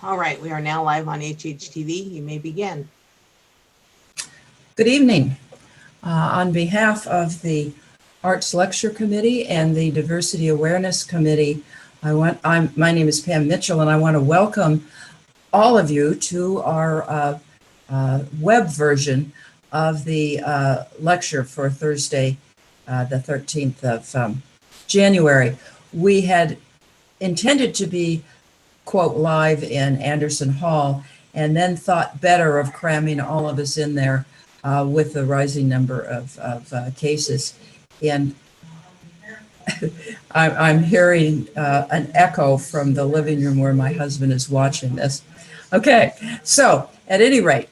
All right, we are now live on HHTV. You may begin. Good evening. On behalf of the Arts Lecture Committee and the Diversity Awareness Committee, my name is Pam Mitchell, and I want to welcome all of you to our web version of the lecture for Thursday, the 13th of January. We had intended to be, quote, live in Anderson Hall, and then thought better of cramming all of us in there with the rising number of cases. And I'm hearing an echo from the living room where my husband is watching this. Okay, so at any rate,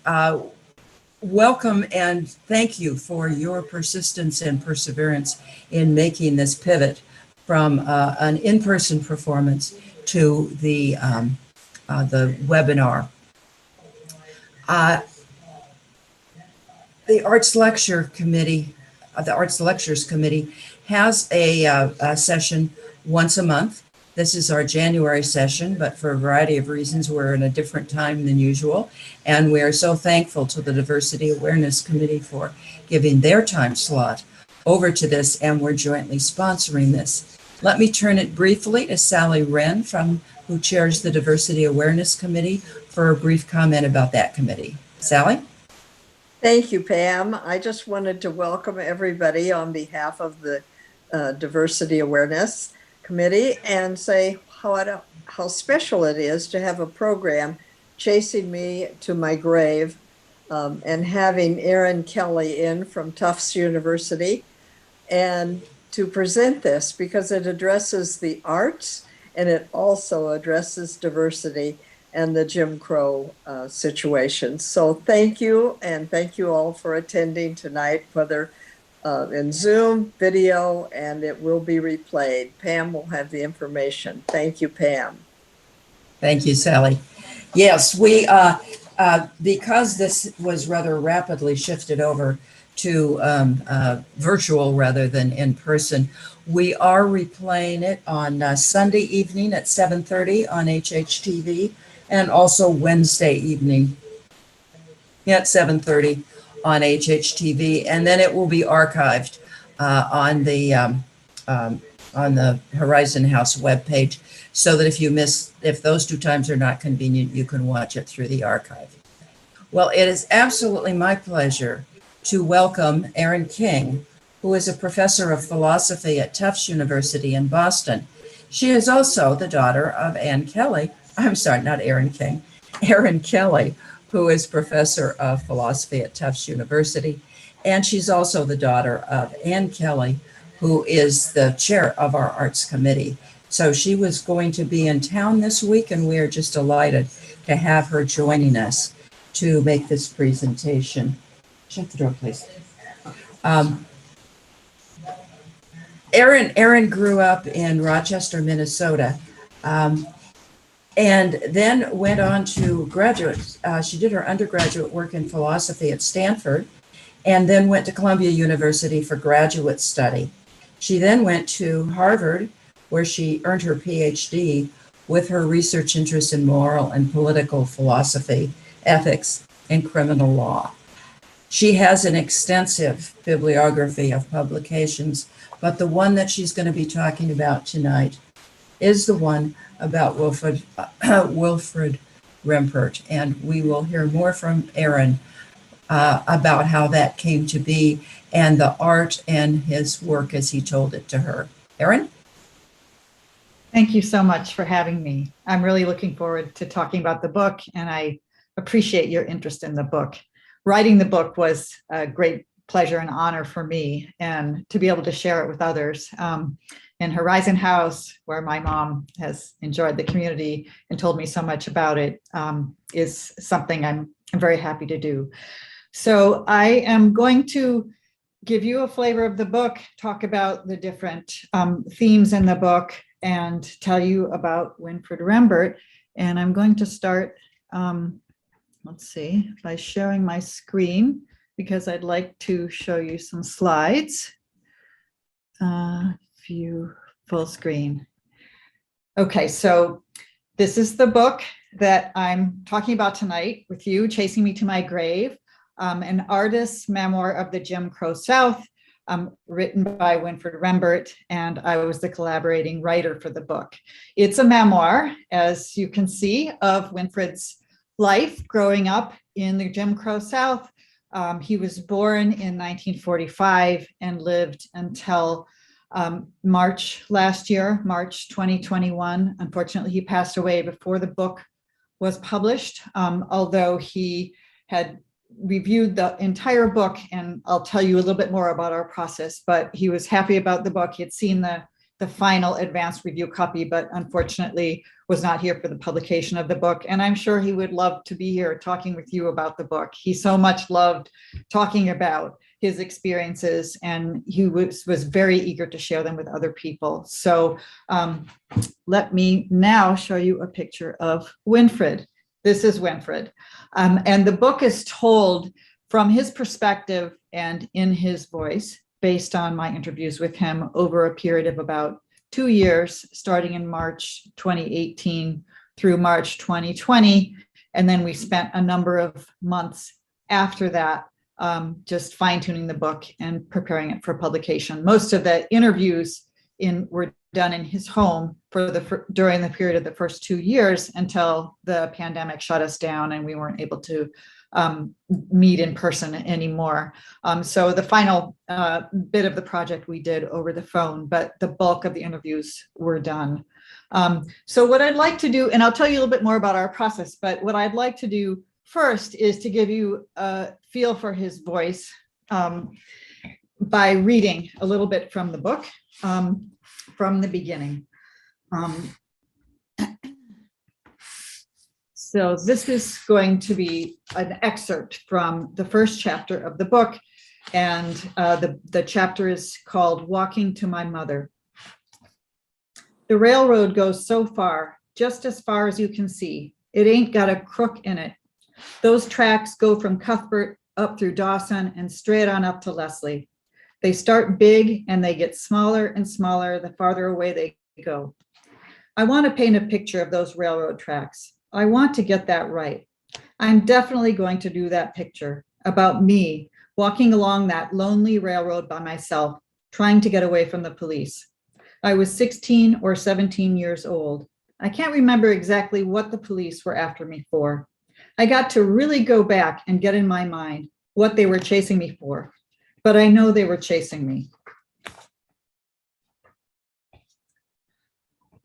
welcome and thank you for your persistence and perseverance in making this pivot from an in-person performance to the webinar. The Arts Lecture Committee, the Arts Lectures Committee has a session once a month. This is our January session, but for a variety of reasons, we're in a different time than usual. And we are so thankful to the Diversity Awareness Committee for giving their time slot over to this, and we're jointly sponsoring this. Let me turn it briefly to Sally Renn, who chairs the Diversity Awareness Committee, for a brief comment about that committee. Sally? Thank you, Pam. I just wanted to welcome everybody on behalf of the Diversity Awareness Committee and say how special it is to have a program chasing me to my grave and having Erin Kelly in from Tufts University and to present this, because it addresses the arts and it also addresses diversity and the Jim Crow situation. So thank you, and thank you all for attending tonight, whether in Zoom, video, and it will be replayed. Pam will have the information. Thank you, Pam. Thank you, Sally. Yes, we, because this was rather rapidly shifted over to virtual rather than in person, we are replaying it on Sunday evening at 7:30 on HHTV, and also Wednesday evening at 7:30 on HHTV, and then it will be archived on the Horizon House webpage, so that if those two times are not convenient, you can watch it through the archive. Well, it is absolutely my pleasure to welcome Erin King, who is a professor of philosophy at Tufts University in Boston. She is also the daughter of Erin Kelly, who is professor of philosophy at Tufts University. And she's also the daughter of Ann Kelly, who is the chair of our arts committee. So she was going to be in town this week, and we are just delighted to have her joining us to make this presentation. Shut the door, please. Erin grew up in Rochester, Minnesota, and then went on to graduate. She did her undergraduate work in philosophy at Stanford, and then went to Columbia University for graduate study. She then went to Harvard, where she earned her PhD with her research interests in moral and political philosophy, ethics, and criminal law. She has an extensive bibliography of publications, but the one that she's going to be talking about tonight is the one about Winfred Rembert, and we will hear more from Erin about how that came to be and the art and his work as he told it to her. Erin? Thank you so much for having me. I'm really looking forward to talking about the book, and I appreciate your interest in the book. Writing the book was a great pleasure and honor for me, and to be able to share it with others. In Horizon House, where my mom has enjoyed the community and told me so much about it, is something I'm very happy to do. So I am going to give you a flavor of the book, talk about the different themes in the book, and tell you about Winfred Rembert. And I'm going to start, let's see, by sharing my screen, because I'd like to show you some slides. View full screen. Okay, so This is the book that I'm talking about tonight with you, Chasing Me to My Grave, an artist's memoir of the Jim Crow South, written by Winfred Rembert, and I was the collaborating writer for the book. It's a memoir, as you can see, of Winfred's life growing up in the Jim Crow South. He was born in 1945 and lived until March last year, March 2021. Unfortunately, he passed away before the book was published, although he had reviewed the entire book, and I'll tell you a little bit more about our process, but he was happy about the book. He had seen the final advanced review copy, but unfortunately was not here for the publication of the book. And I'm sure he would love to be here talking with you about the book. He so much loved talking about his experiences, and he was very eager to share them with other people. So let me now show you a picture of Winfred. This is Winfred. And the book is told from his perspective and in his voice, based on my interviews with him over a period of about 2 years, starting in March 2018 through March 2020. And then we spent a number of months after that just fine-tuning the book and preparing it for publication. Most of the interviews were done in his home during the period of the first 2 years until the pandemic shut us down and we weren't able to meet in person anymore. So the final bit of the project we did over the phone, but the bulk of the interviews were done. So what I'd like to do, and I'll tell you a little bit more about our process, but what I'd like to do first is to give you a feel for his voice by reading a little bit from the book from the beginning. So this is going to be an excerpt from the first chapter of the book, and the chapter is called Walking to My Mother. The railroad goes so far, just as far as you can see. It ain't got a crook in it. Those tracks go from Cuthbert up through Dawson and straight on up to Leslie. They start big and they get smaller and smaller the farther away they go. I want to paint a picture of those railroad tracks. I want to get that right. I'm definitely going to do that picture about me walking along that lonely railroad by myself, trying to get away from the police. I was 16 or 17 years old. I can't remember exactly what the police were after me for. I got to really go back and get in my mind what they were chasing me for, but I know they were chasing me.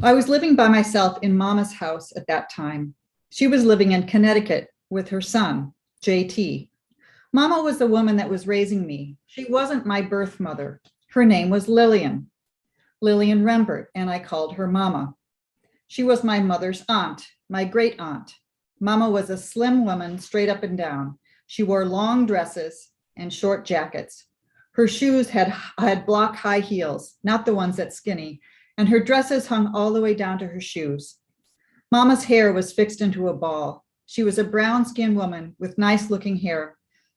I was living by myself in Mama's house at that time. She was living in Connecticut with her son, JT. Mama was the woman that was raising me. She wasn't my birth mother. Her name was Lillian Rembert, and I called her Mama. She was my mother's aunt, my great aunt. Mama was a slim woman, straight up and down. She wore long dresses and short jackets. Her shoes had block high heels, not the ones that skinny, and her dresses hung all the way down to her shoes. Mama's hair was fixed into a ball. She was a brown-skinned woman with nice-looking hair,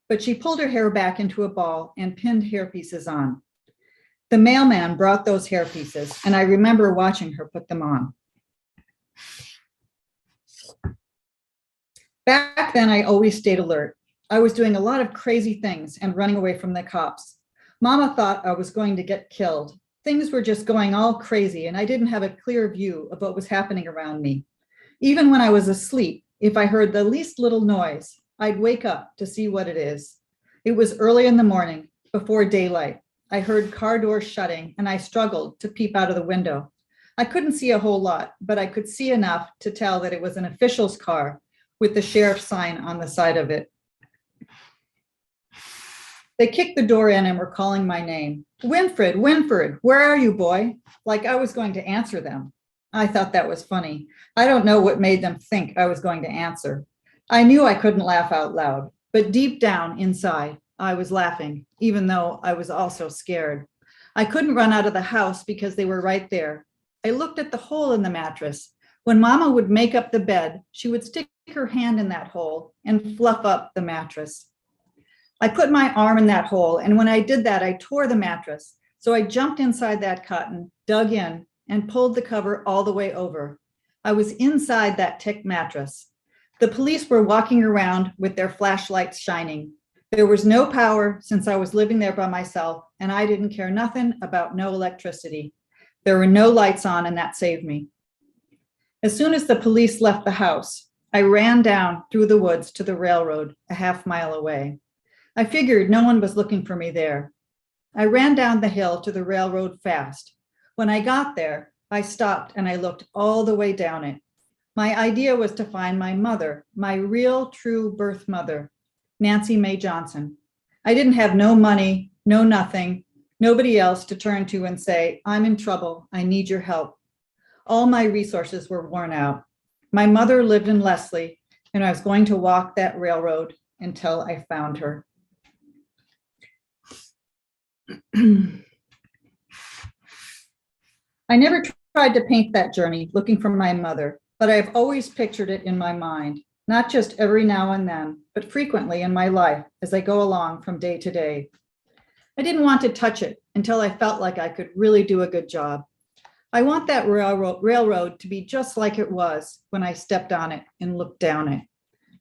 but she pulled her hair back into a ball and pinned hairpieces on. The mailman brought those hairpieces, and I remember watching her put them on. Back then, I always stayed alert. I was doing a lot of crazy things and running away from the cops. Mama thought I was going to get killed. Things were just going all crazy, and I didn't have a clear view of what was happening around me. Even when I was asleep, if I heard the least little noise, I'd wake up to see what it is. It was early in the morning, before daylight. I heard car doors shutting, and I struggled to peep out of the window. I couldn't see a whole lot, but I could see enough to tell that it was an official's car with the sheriff's sign on the side of it. They kicked the door in and were calling my name. Winfred, where are you, boy? Like I was going to answer them. I thought that was funny. I don't know what made them think I was going to answer. I knew I couldn't laugh out loud, but deep down inside, I was laughing, even though I was also scared. I couldn't run out of the house because they were right there. I looked at the hole in the mattress. When Mama would make up the bed, she would stick her hand in that hole and fluff up the mattress. I put my arm in that hole, and when I did that, I tore the mattress. So I jumped inside that cotton, dug in, and pulled the cover all the way over. I was inside that thick mattress. The police were walking around with their flashlights shining. There was no power since I was living there by myself, and I didn't care nothing about no electricity. There were no lights on, and that saved me. As soon as the police left the house, I ran down through the woods to the railroad a half-mile away. I figured no one was looking for me there. I ran down the hill to the railroad fast. When I got there, I stopped and I looked all the way down it. My idea was to find my mother, my real, true birth mother, Nancy Mae Johnson. I didn't have no money, no nothing, nobody else to turn to and say, I'm in trouble, I need your help. All my resources were worn out. My mother lived in Leslie, and I was going to walk that railroad until I found her. I never tried to paint that journey looking for my mother, but I've always pictured it in my mind, not just every now and then, but frequently in my life as I go along from day to day. I didn't want to touch it until I felt like I could really do a good job. I want that railroad to be just like it was when I stepped on it and looked down it.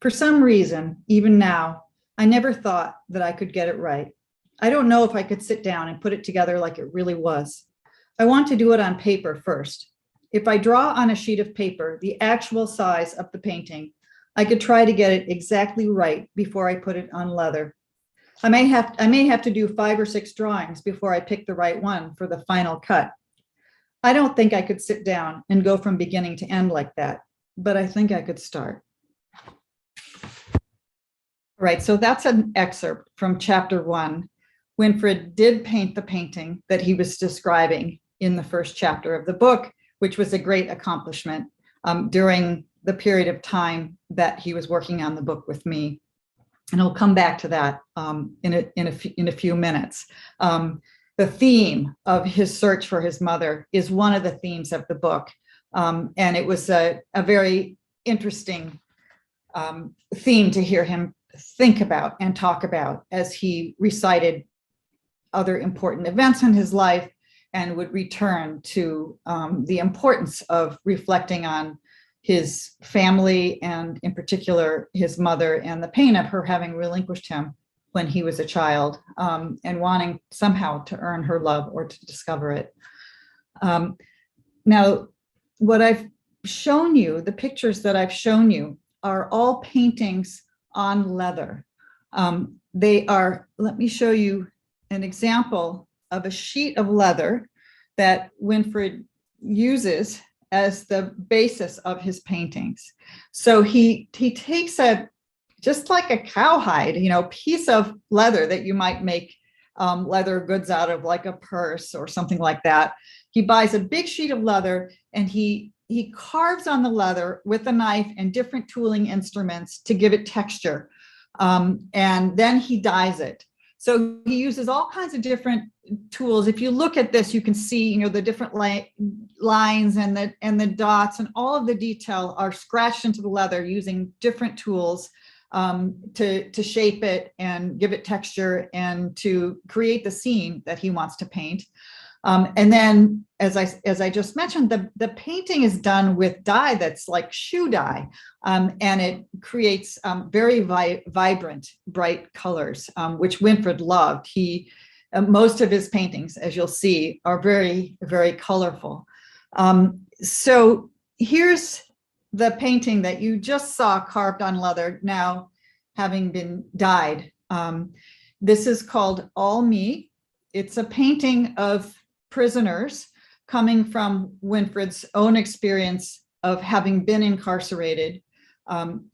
For some reason, even now, I never thought that I could get it right. I don't know if I could sit down and put it together like it really was. I want to do it on paper first. If I draw on a sheet of paper the actual size of the painting, I could try to get it exactly right before I put it on leather. I may have to do 5 or 6 drawings before I pick the right one for the final cut. I don't think I could sit down and go from beginning to end like that, but I think I could start. All right, so that's an excerpt from chapter 1. Winfred did paint the painting that he was describing in the first chapter of the book, which was a great accomplishment during the period of time that he was working on the book with me. And I'll come back to that in a few minutes. The theme of his search for his mother is one of the themes of the book. And it was a very interesting theme to hear him think about and talk about as he recited other important events in his life and would return to the importance of reflecting on his family and in particular his mother and the pain of her having relinquished him when he was a child and wanting somehow to earn her love or to discover it. Now, what I've shown you, the pictures that I've shown you are all paintings on leather. They are, let me show you an example of a sheet of leather that Winfred uses as the basis of his paintings. So he takes just like a cowhide, piece of leather that you might make leather goods out of, like a purse or something like that. He buys a big sheet of leather and he carves on the leather with a knife and different tooling instruments to give it texture. And then he dyes it. So he uses all kinds of different tools. If you look at this, you can see, the different lines and the dots and all of the detail are scratched into the leather using different tools to shape it and give it texture and to create the scene that he wants to paint. And then, as I just mentioned, the painting is done with dye that's like shoe dye, and it creates very vibrant, bright colors, which Winfred loved. Most of his paintings, as you'll see, are very, very colorful. So here's the painting that you just saw carved on leather, now having been dyed. This is called All Me. It's a painting of prisoners coming from Winfred's own experience of having been incarcerated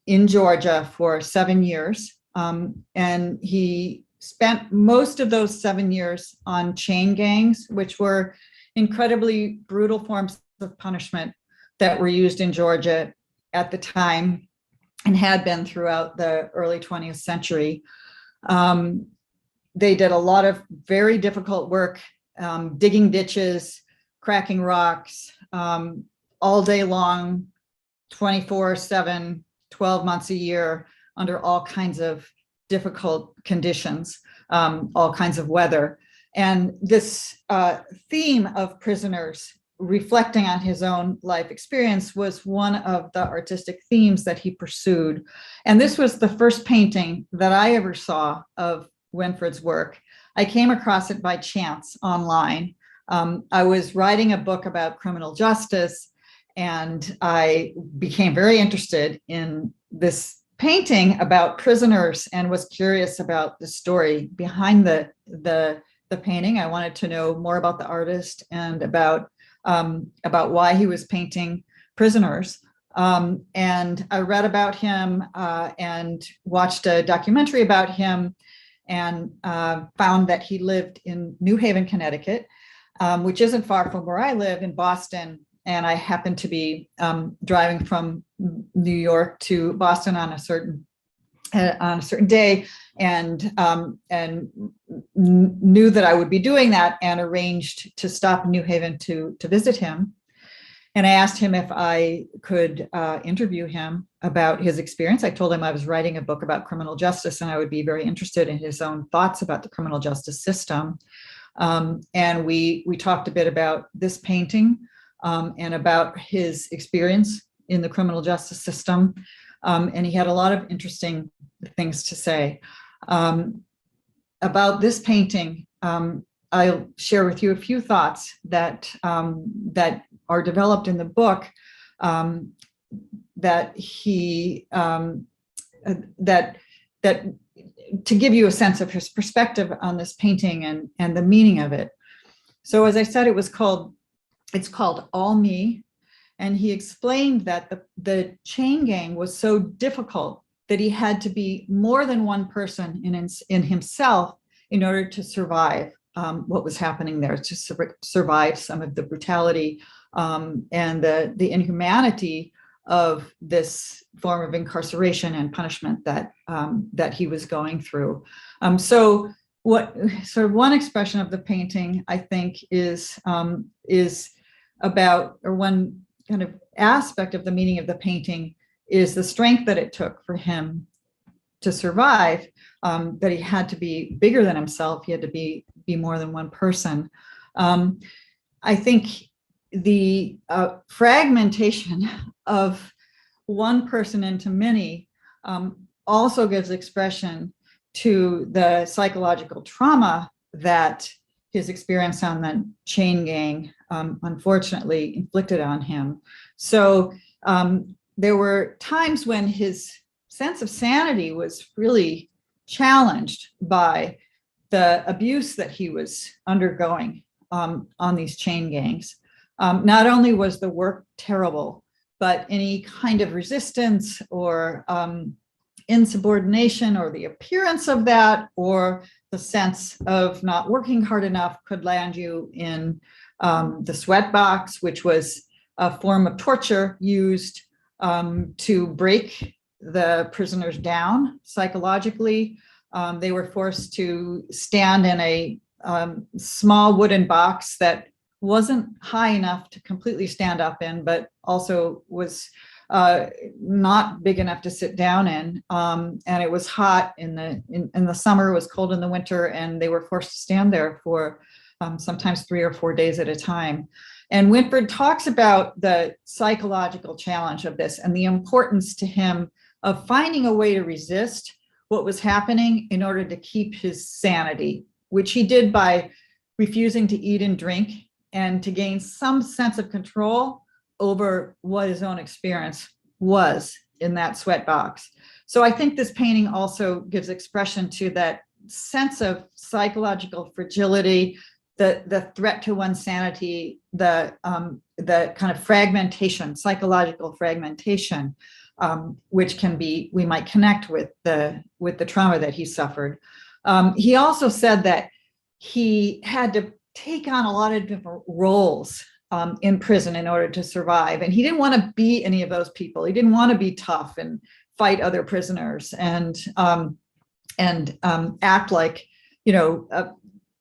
in Georgia for 7 years. And he spent most of those 7 years on chain gangs, which were incredibly brutal forms of punishment that were used in Georgia at the time and had been throughout the early 20th century. They did a lot of very difficult work, digging ditches, cracking rocks, all day long, 24/7, 12 months a year, under all kinds of difficult conditions, all kinds of weather. And this theme of prisoners reflecting on his own life experience was one of the artistic themes that he pursued. And this was the first painting that I ever saw of Winfred's work. I came across it by chance online. I was writing a book about criminal justice, and I became very interested in this painting about prisoners and was curious about the story behind the painting. I wanted to know more about the artist and about why he was painting prisoners. And I read about him and watched a documentary about him, and found that he lived in New Haven, Connecticut, which isn't far from where I live in Boston. And I happened to be driving from New York to Boston on a certain day, and knew that I would be doing that, and arranged to stop in New Haven to visit him. And I asked him if I could interview him about his experience. I told him I was writing a book about criminal justice, and I would be very interested in his own thoughts about the criminal justice system. And we talked a bit about this painting, and about his experience in the criminal justice system. And he had a lot of interesting things to say. About this painting, I'll share with you a few thoughts that are developed in the book, that to give you a sense of his perspective on this painting and the meaning of it. So as I said, it's called All Me. And he explained that the chain gang was so difficult that he had to be more than one person in himself in order to survive what was happening there, to survive some of the brutality and the inhumanity of this form of incarceration and punishment that he was going through. So what sort of one expression of the painting, I think, is about, or one kind of aspect of the meaning of the painting is the strength that it took for him to survive, that he had to be bigger than himself. He had to be more than one person. I think the fragmentation of one person into many also gives expression to the psychological trauma that his experience on the chain gang unfortunately inflicted on him. So there were times when his sense of sanity was really challenged by the abuse that he was undergoing on these chain gangs. Not only was the work terrible, but any kind of resistance or insubordination, or the appearance of that, or the sense of not working hard enough, could land you in the sweat box, which was a form of torture used to break the prisoners down psychologically. They were forced to stand in a small wooden box that wasn't high enough to completely stand up in, but also was not big enough to sit down in. And it was hot in the summer, it was cold in the winter, and they were forced to stand there for sometimes 3 or 4 days at a time. And Winfred talks about the psychological challenge of this and the importance to him of finding a way to resist what was happening in order to keep his sanity, which he did by refusing to eat and drink and to gain some sense of control over what his own experience was in that sweat box. So I think this painting also gives expression to that sense of psychological fragility, the threat to one's sanity, the kind of fragmentation, psychological fragmentation, which can be, we might connect with the trauma that he suffered. He also said that he had to take on a lot of different roles in prison in order to survive. And he didn't want to be any of those people. He didn't want to be tough and fight other prisoners and act like,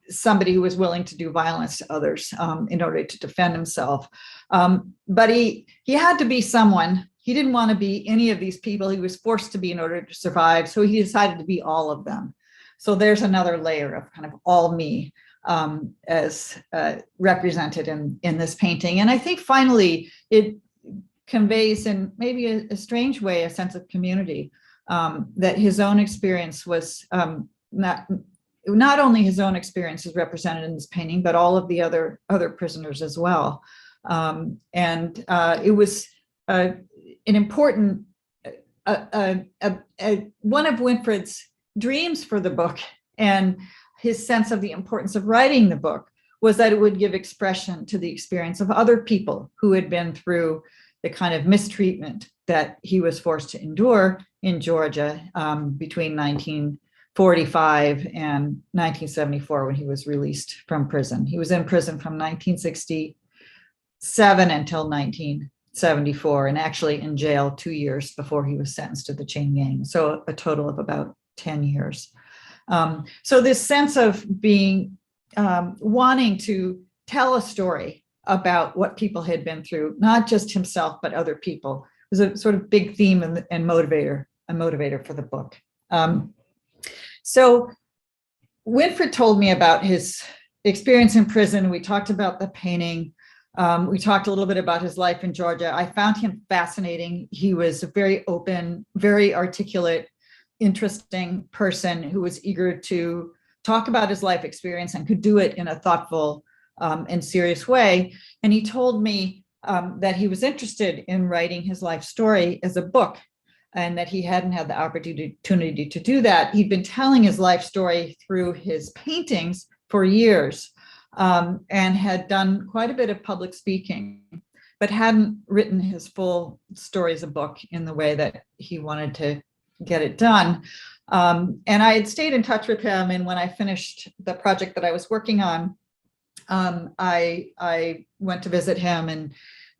somebody who was willing to do violence to others in order to defend himself. But he had to be someone. He didn't want to be any of these people he was forced to be in order to survive. So he decided to be all of them. So there's another layer of kind of all me. as represented in this painting. And I think finally it conveys in maybe a strange way a sense of community, that his own experience was not only his own experience is represented in this painting, but all of the other prisoners as well. And it was an important, one of Winfred's dreams for the book, and his sense of the importance of writing the book was that it would give expression to the experience of other people who had been through the kind of mistreatment that he was forced to endure in Georgia between 1945 and 1974 when he was released from prison. He was in prison from 1967 until 1974, and actually in jail 2 years before he was sentenced to the chain gang. So a total of about 10 years. So this sense of being, wanting to tell a story about what people had been through, not just himself, but other people, was a sort of big theme and motivator for the book. So Winfred told me about his experience in prison. We talked about the painting. We talked a little bit about his life in Georgia. I found him fascinating. He was a very open, very articulate, interesting person who was eager to talk about his life experience and could do it in a thoughtful and serious way. And he told me that he was interested in writing his life story as a book, and that he hadn't had the opportunity to do that. He'd been telling his life story through his paintings for years, and had done quite a bit of public speaking, but hadn't written his full story as a book in the way that he wanted to get it done. And I had stayed in touch with him, and when I finished the project that I was working on, I went to visit him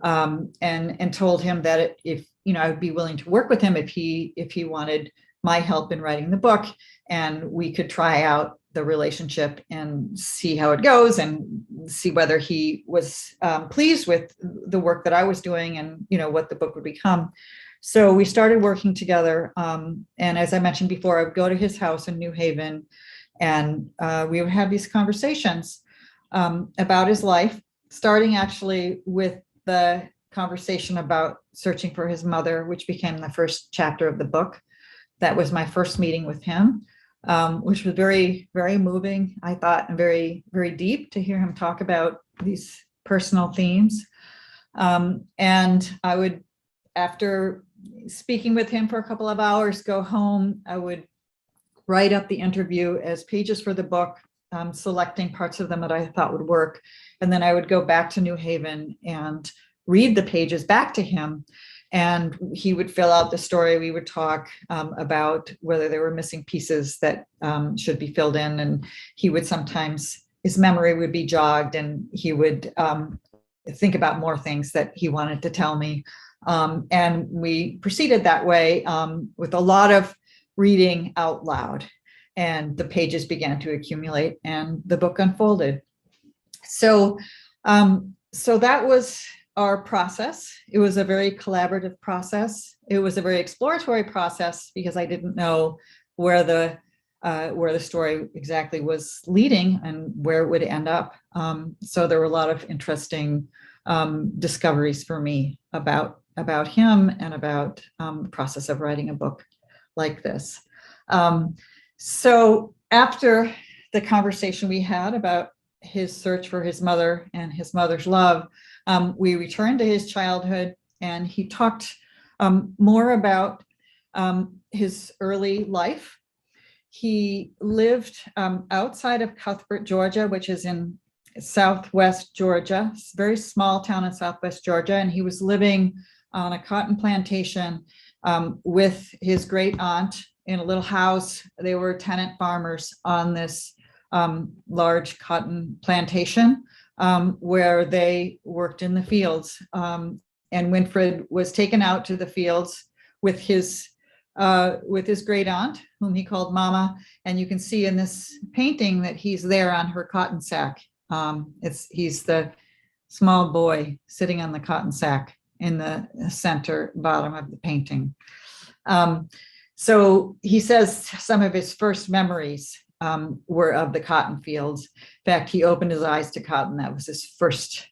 and told him that if I would be willing to work with him if he wanted my help in writing the book, and we could try out the relationship and see how it goes and see whether he was pleased with the work that I was doing and what the book would become. So we started working together, and as I mentioned before, I would go to his house in New Haven, and we would have these conversations about his life, starting actually with the conversation about searching for his mother, which became the first chapter of the book. That was my first meeting with him, which was very, very moving, I thought, and very, very deep to hear him talk about these personal themes. And I would, after speaking with him for a couple of hours, go home. I would write up the interview as pages for the book, selecting parts of them that I thought would work. And then I would go back to New Haven and read the pages back to him. And he would fill out the story. We would talk about whether there were missing pieces that should be filled in. And he would sometimes, his memory would be jogged, and he would think about more things that he wanted to tell me. And we proceeded that way with a lot of reading out loud. And the pages began to accumulate, and the book unfolded. So that was our process. It was a very collaborative process. It was a very exploratory process because I didn't know where the story exactly was leading and where it would end up. So there were a lot of interesting discoveries for me about him and about the process of writing a book like this. So after the conversation we had about his search for his mother and his mother's love, we returned to his childhood, and he talked more about his early life. He lived outside of Cuthbert, Georgia, which is in southwest Georgia. It's a very small town in southwest Georgia, and he was living on a cotton plantation with his great aunt in a little house. They were tenant farmers on this large cotton plantation where they worked in the fields. And Winfred was taken out to the fields with his great aunt, whom he called Mama. And you can see in this painting that he's there on her cotton sack. He's the small boy sitting on the cotton sack in the center bottom of the painting. So he says some of his first memories were of the cotton fields. In fact, he opened his eyes to cotton. That was his first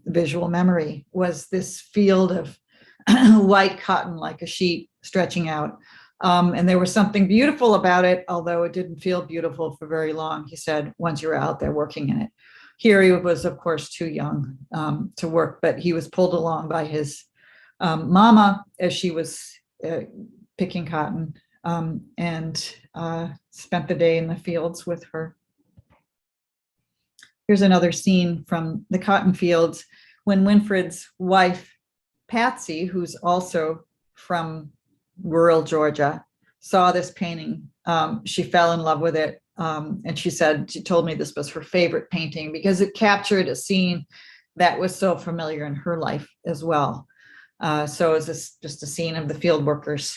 visual memory, was this field of white cotton like a sheet stretching out. And there was something beautiful about it, although it didn't feel beautiful for very long, he said, once you're out there working in it. Here he was, of course, too young to work, but he was pulled along by his mama as she was picking cotton, and spent the day in the fields with her. Here's another scene from the cotton fields when Winfred's wife, Patsy, who's also from rural Georgia, saw this painting. She fell in love with it. And she told me this was her favorite painting because it captured a scene that was so familiar in her life as well. So it was just a scene of the field workers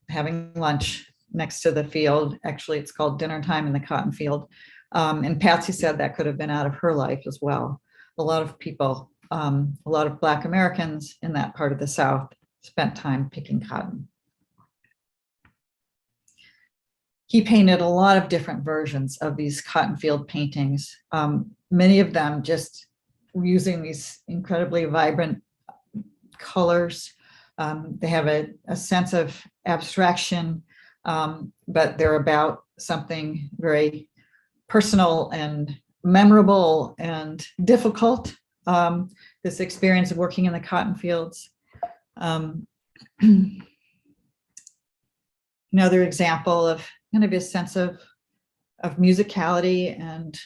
having lunch next to the field. Actually, it's called dinner time in the cotton field. And Patsy said that could have been out of her life as well. A lot of people, a lot of Black Americans in that part of the South spent time picking cotton. He painted a lot of different versions of these cotton field paintings, many of them just using these incredibly vibrant colors. They have a sense of abstraction, but they're about something very personal and memorable and difficult. This experience of working in the cotton fields. Another example of kind of his sense of musicality and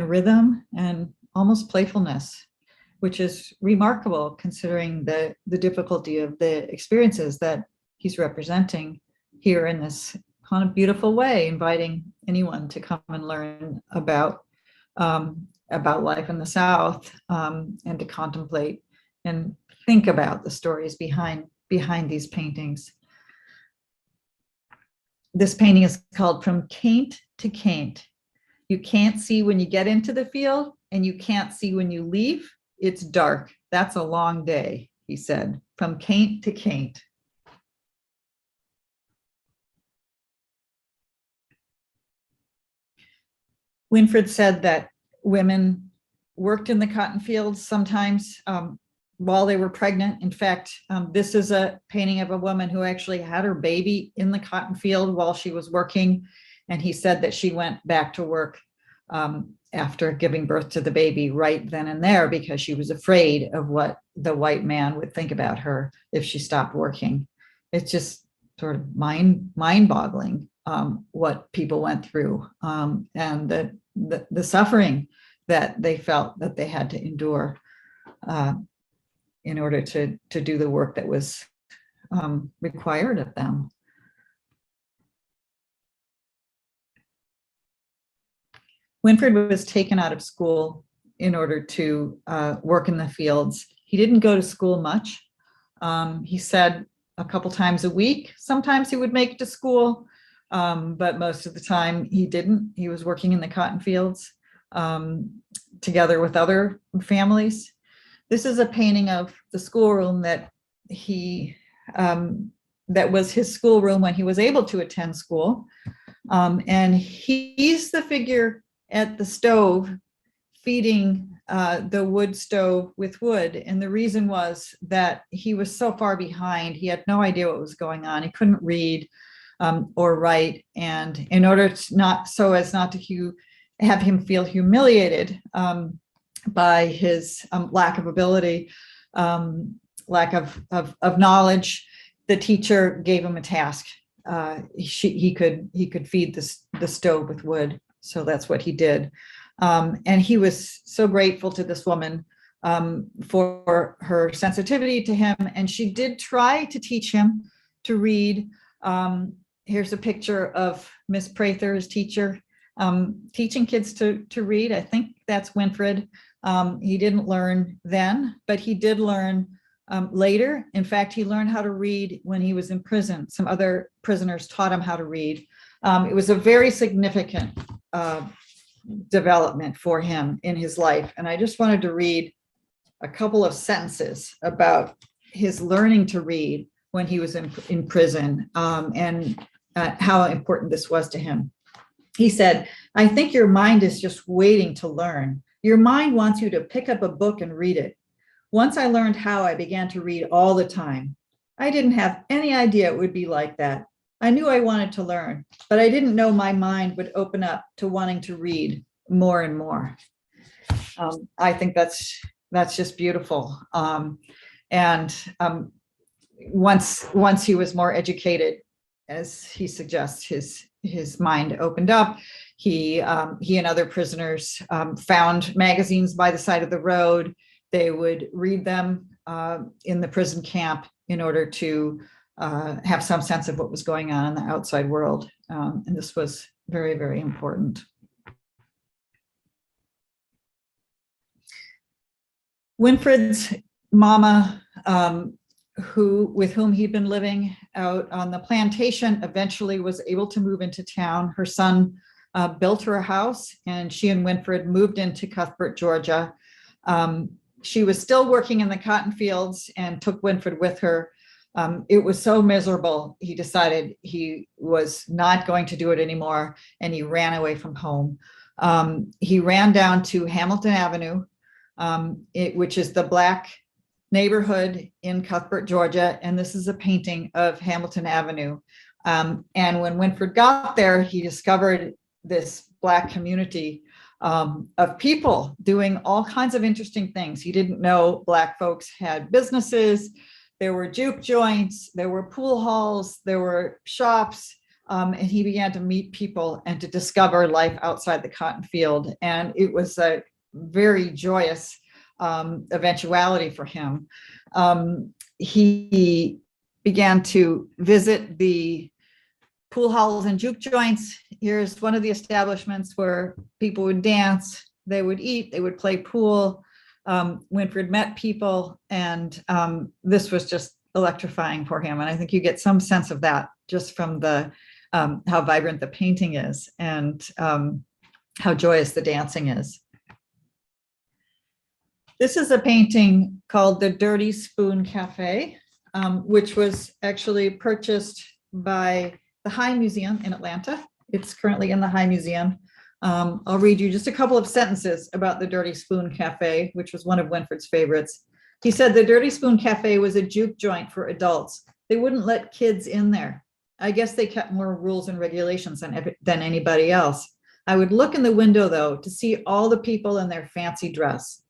rhythm and almost playfulness, which is remarkable considering the difficulty of the experiences that he's representing here in this kind of beautiful way, inviting anyone to come and learn about life in the South, and to contemplate and think about the stories behind these paintings. This painting is called From Caint to Caint. You can't see when you get into the field and you can't see when you leave. It's dark. That's a long day, he said. From Caint to Caint. Winfred said that women worked in the cotton fields sometimes while they were pregnant. In fact, this is a painting of a woman who actually had her baby in the cotton field while she was working. And he said that she went back to work after giving birth to the baby right then and there because she was afraid of what the white man would think about her if she stopped working. It's just sort of mind-boggling what people went through, and the suffering that they felt that they had to endure in order to do the work that was required of them. Winfred was taken out of school in order to work in the fields. He didn't go to school much. He said a couple times a week. Sometimes he would make it to school, but most of the time he didn't. He was working in the cotton fields together with other families. This is a painting of the schoolroom that that was his schoolroom when he was able to attend school. And he's the figure at the stove feeding the wood stove with wood. And the reason was that he was so far behind, he had no idea what was going on. He couldn't read or write. And in order to not to have him feel humiliated by his lack of ability, lack of knowledge, the teacher gave him a task. He could feed the stove with wood. So that's what he did. And he was so grateful to this woman for her sensitivity to him. And she did try to teach him to read. Here's a picture of Miss Prather, his teacher, teaching kids to read. I think that's Winfred. He didn't learn then, but he did learn later. In fact, he learned how to read when he was in prison. Some other prisoners taught him how to read. It was a very significant development for him in his life. And I just wanted to read a couple of sentences about his learning to read when he was in prison, and how important this was to him. He said, "I think your mind is just waiting to learn. Your mind wants you to pick up a book and read it. Once I learned how, I began to read all the time. I didn't have any idea it would be like that. I knew I wanted to learn, but I didn't know my mind would open up to wanting to read more and more." I think that's just beautiful. Once he was more educated, as he suggests, his mind opened up. He and other prisoners found magazines by the side of the road. They would read them in the prison camp in order to have some sense of what was going on in the outside world. And this was very, very important. Winfred's mama, with whom he'd been living out on the plantation, eventually was able to move into town. Her son built her a house, and she and Winfred moved into Cuthbert, Georgia. She was still working in the cotton fields and took Winfred with her. It was so miserable, he decided he was not going to do it anymore, and he ran away from home. He ran down to Hamilton Avenue, which is the Black neighborhood in Cuthbert, Georgia, and this is a painting of Hamilton Avenue. And when Winfred got there, he discovered this Black community of people doing all kinds of interesting things. He didn't know Black folks had businesses. There were juke joints, there were pool halls, there were shops, and he began to meet people and to discover life outside the cotton field. And it was a very joyous eventuality for him. He began to visit the pool halls and juke joints. Here's one of the establishments where people would dance, they would eat, they would play pool. Winfred met people, and this was just electrifying for him. And I think you get some sense of that just from the how vibrant the painting is and how joyous the dancing is. This is a painting called The Dirty Spoon Cafe, which was actually purchased by the High Museum in Atlanta. It's currently in the High Museum. I'll read you just a couple of sentences about the Dirty Spoon Cafe, which was one of Winfred's favorites. He said, "The Dirty Spoon Cafe was a juke joint for adults. They wouldn't let kids in there. I guess they kept more rules and regulations than anybody else. I would look in the window, though, to see all the people in their fancy dress.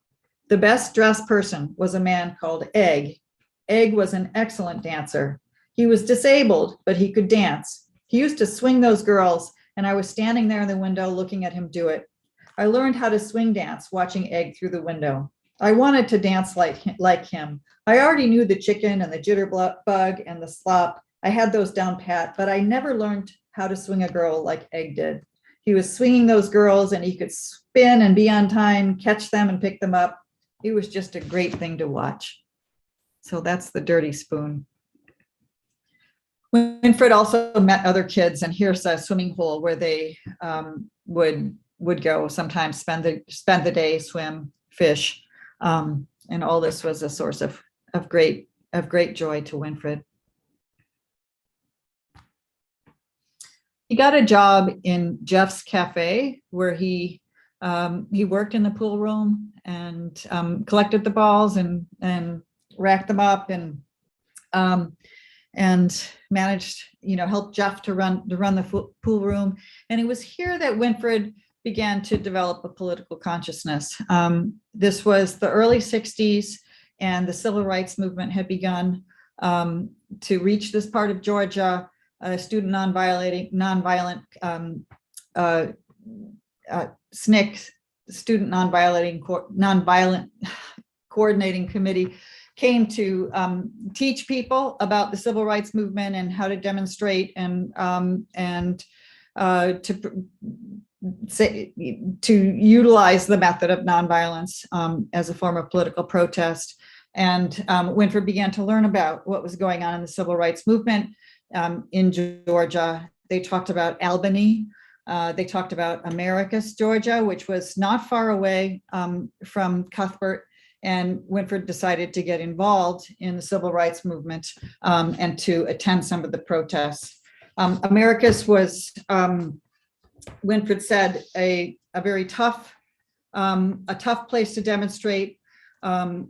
The best dressed person was a man called Egg. Egg was an excellent dancer. He was disabled, but he could dance. He used to swing those girls, and I was standing there in the window looking at him do it. I learned how to swing dance watching Egg through the window. I wanted to dance like him. I already knew the chicken and the jitterbug and the slop. I had those down pat, but I never learned how to swing a girl like Egg did. He was swinging those girls, and he could spin and be on time, catch them and pick them up. It was just a great thing to watch." So that's the Dirty Spoon. Winfred also met other kids, and here's a swimming hole where they would go sometimes spend the day, swim, fish, and all this was a source of great joy to Winfred. He got a job in Jeff's Cafe, where he worked in the pool room and collected the balls and racked them up and managed, helped Jeff to run the pool room. And it was here that Winfred began to develop a political consciousness. This was the early 60s, and the civil rights movement had begun to reach this part of Georgia. Student nonviolent SNCC, Student Nonviolent Coordinating Committee, came to teach people about the civil rights movement and how to demonstrate and to utilize the method of nonviolence as a form of political protest. And Winfred began to learn about what was going on in the civil rights movement in Georgia. They talked about Albany. They talked about Americus, Georgia, which was not far away from Cuthbert. And Winfred decided to get involved in the civil rights movement and to attend some of the protests. Americus was, Winfred said, a very tough, a tough place to demonstrate.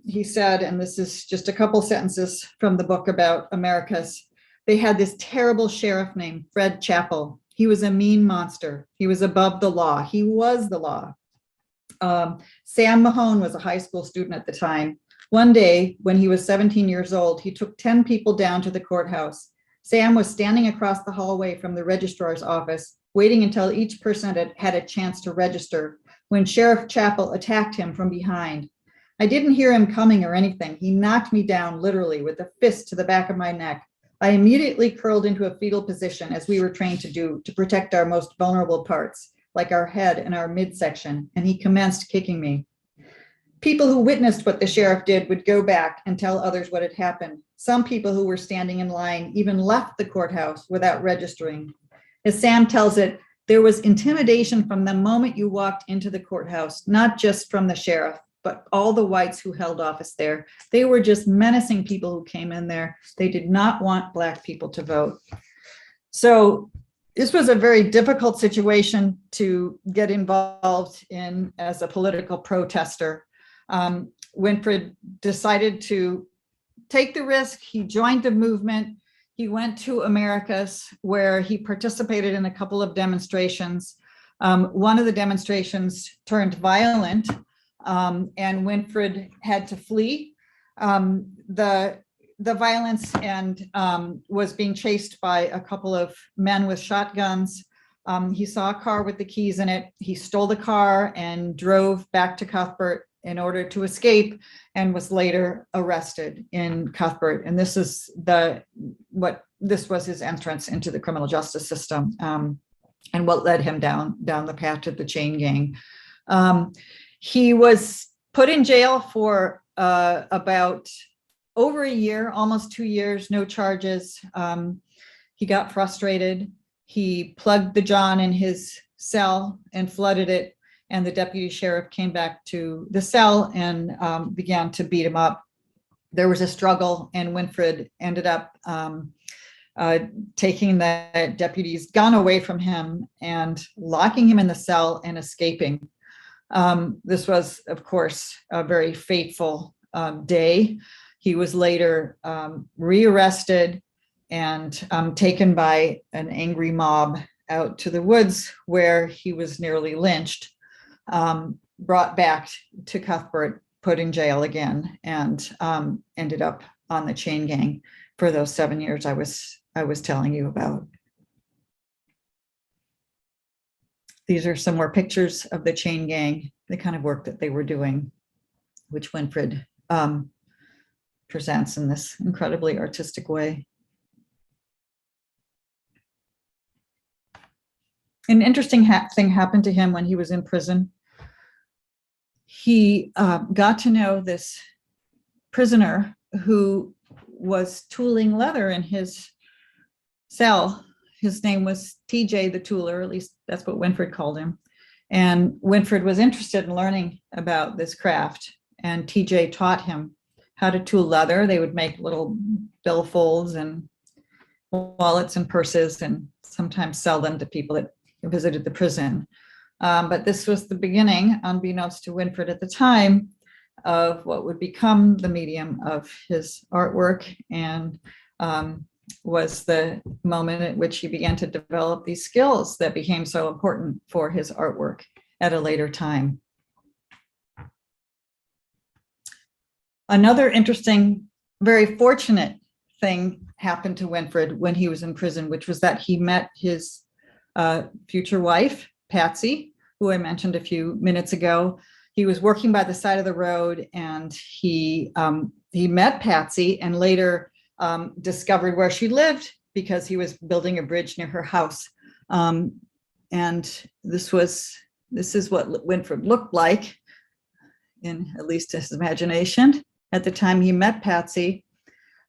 He said, and this is just a couple sentences from the book about Americus, they had this terrible sheriff named Fred Chappell. He was a mean monster. He was above the law. He was the law. Sam Mahone was a high school student at the time. One day, when he was 17 years old, he took 10 people down to the courthouse. Sam was standing across the hallway from the registrar's office, waiting until each person had a chance to register, when Sheriff Chappell attacked him from behind. I didn't hear him coming or anything. He knocked me down literally with a fist to the back of my neck. I immediately curled into a fetal position, as we were trained to do, to protect our most vulnerable parts, like our head and our midsection, and he commenced kicking me. People who witnessed what the sheriff did would go back and tell others what had happened. Some people who were standing in line even left the courthouse without registering. As Sam tells it, there was intimidation from the moment you walked into the courthouse, not just from the sheriff, but all the whites who held office there. They were just menacing people who came in there. They did not want Black people to vote. So this was a very difficult situation to get involved in as a political protester. Winfred decided to take the risk. He joined the movement. He went to Americus, where he participated in a couple of demonstrations. One of the demonstrations turned violent, and Winfred had to flee. The violence and was being chased by a couple of men with shotguns. He saw a car with the keys in it. He stole the car and drove back to Cuthbert in order to escape, and was later arrested in Cuthbert. And this is this was his entrance into the criminal justice system, and what led him down the path to the chain gang. He was put in jail for about over a year, almost 2 years, no charges. He got frustrated. He plugged the John in his cell and flooded it. And the deputy sheriff came back to the cell and began to beat him up. There was a struggle, and Winfred ended up taking the deputy's gun away from him and locking him in the cell and escaping. This was, of course, a very fateful day. He was later rearrested and taken by an angry mob out to the woods, where he was nearly lynched. Brought back to Cuthbert, put in jail again, and ended up on the chain gang for those 7 years I was telling you about. These are some more pictures of the chain gang, the kind of work that they were doing, which Winfred presents in this incredibly artistic way. An interesting thing happened to him when he was in prison. He got to know this prisoner who was tooling leather in his cell. His name was TJ the Tooler, at least that's what Winfred called him. And Winfred was interested in learning about this craft, and TJ taught him how to tool leather. They would make little billfolds and wallets and purses, and sometimes sell them to people that visited the prison. But this was the beginning, unbeknownst to Winfred at the time, of what would become the medium of his artwork, and was the moment at which he began to develop these skills that became so important for his artwork at a later time. Another interesting, very fortunate thing happened to Winfred when he was in prison, which was that he met his future wife, Patsy, who I mentioned a few minutes ago. He was working by the side of the road, and he met Patsy, and later discovered where she lived because he was building a bridge near her house. And this is what Winfred looked like, in at least his imagination, at the time he met Patsy.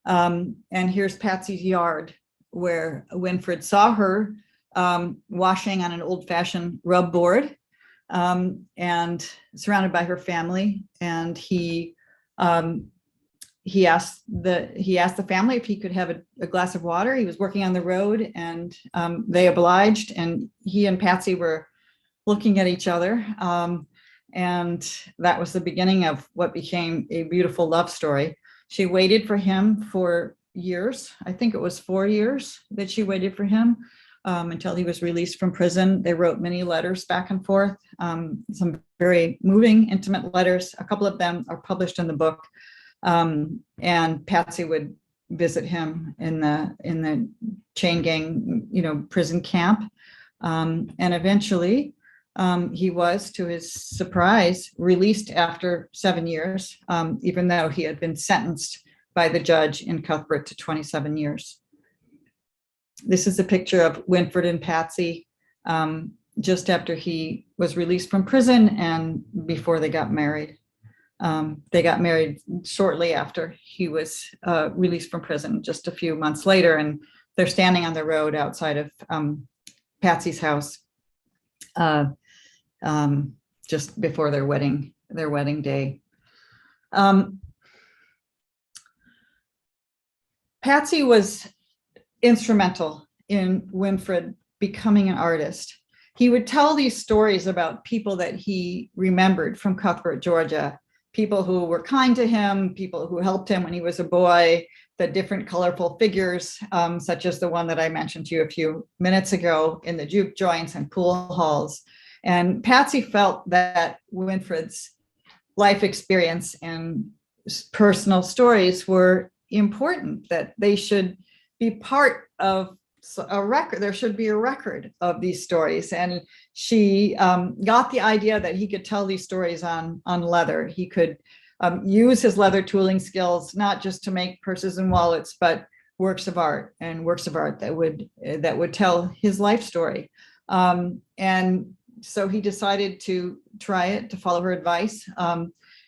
And here's Patsy's yard, where Winfred saw her washing on an old-fashioned rub board, and surrounded by her family. And he he asked the family if he could have a glass of water. He was working on the road, and they obliged. And he and Patsy were looking at each other, and that was the beginning of what became a beautiful love story. She waited for him for years. I think it was 4 years that she waited for him, until he was released from prison. They wrote many letters back and forth, some very moving, intimate letters. A couple of them are published in the book. And Patsy would visit him in the chain gang, prison camp. And eventually, he was, to his surprise, released after 7 years, even though he had been sentenced by the judge in Cuthbert to 27 years. This is a picture of Winfred and Patsy just after he was released from prison and before they got married. They got married shortly after he was released from prison, just a few months later, and they're standing on the road outside of Patsy's house just before their wedding day. Patsy was instrumental in Winfred becoming an artist. He would tell these stories about people that he remembered from Cuthbert, Georgia, people who were kind to him, people who helped him when he was a boy, the different colorful figures, such as the one that I mentioned to you a few minutes ago in the juke joints and pool halls. And Patsy felt that Winfred's life experience and personal stories were important, that they should be part of a record. There should be a record of these stories. And she got the idea that he could tell these stories on leather. He could use his leather tooling skills, not just to make purses and wallets, but works of art that would tell his life story. And so he decided to try it, to follow her advice.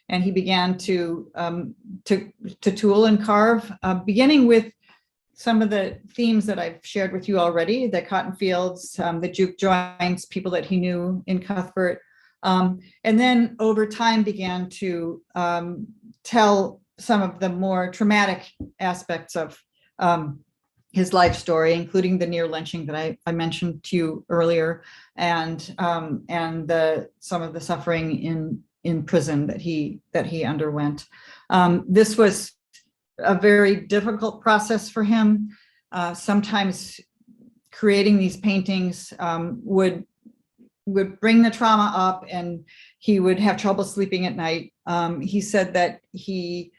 And he began to tool and carve, beginning with some of the themes that I've shared with you already, the cotton fields, the juke joints, people that he knew in Cuthbert. And then over time began to tell some of the more traumatic aspects of his life story, including the near lynching that I mentioned to you earlier, and some of the suffering in prison that he underwent. This was a very difficult process for him. Sometimes creating these paintings would bring the trauma up, and he would have trouble sleeping at night. He said that he